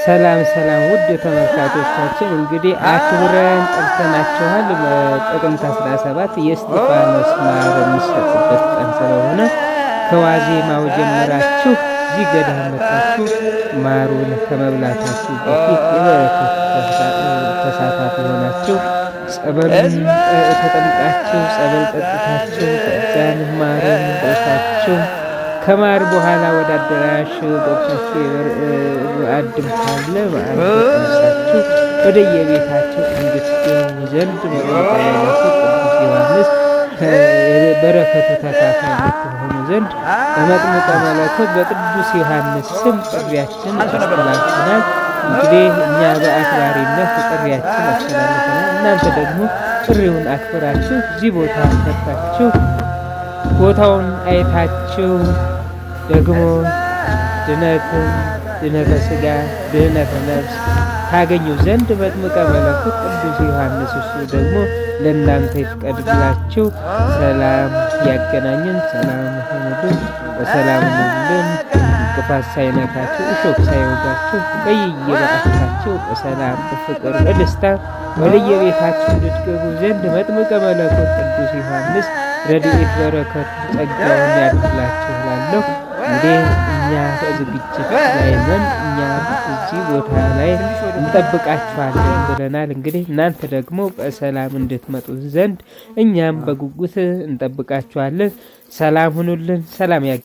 ሰላም ሰላም ውድ ተመልካቾቻችን እንግዲህ አክብረን ጠርተናችኋል። ጥቅምት 17 የእስጢፋኖስ ማር የሚሰጥበት ቀን ስለሆነ ከዋዜማው ጀምራችሁ እዚህ ገዳም መጣችሁ ማሩን ከመብላታችሁ በፊት የበረከት ተሳታፊ ሆናችሁ ጸበል ተጠምቃችሁ ጸበል ጠጥታችሁ ከዛን ማሩን ቆርሳችሁ ከማር በኋላ ወደ አዳራሽ ገብታችሁ አድም ካለ ማዕረጋችሁ ወደ የቤታችሁ እንድትገቡ ዘንድ መጠለያችሁ ቅዱስ ዮሐንስ በረከቱ ተካፋይ እንድትሆኑ ዘንድ በመጥምቀ መለኮት በቅዱስ ዮሐንስ ስም ጥሪያችን አስተላልፈናል። እንግዲህ እኛ በአክባሪነት ጥሪያችን አስተላልፈናል። እናንተ ደግሞ ጥሪውን አክብራችሁ እዚህ ቦታ መጥታችሁ ቦታውን አይታችሁ ደግሞ ድነተ ሥጋ ድህነተ ነፍስ ታገኙ ዘንድ መጥምቀ መለኮት ቅዱስ ዮሐንስ እሱ ደግሞ ለእናንተ ይፍቀድላችሁ። ሰላም ያገናኘን፣ ሰላም ሆኑልን፣ በሰላም ሁኑልን። እንቅፋት ሳይነካችሁ እሾክ ሳይወጋችሁ በየበዓታችሁ በሰላም በፍቅር በደስታ ወደየቤታችሁ እንድትገቡ ዘንድ መጥምቀ መለኮት ቅዱስ ዮሐንስ ረድኤት በረከት ጸጋውን ያድላችሁ እላለሁ። እንግዲህ እኛ በዝግጅት ላይ ነን። እኛ እዚህ ቦታ ላይ እንጠብቃችኋለን ብለናል። እንግዲህ እናንተ ደግሞ በሰላም እንድትመጡ ዘንድ እኛም በጉጉት እንጠብቃችኋለን። ሰላም ሁኑልን። ሰላም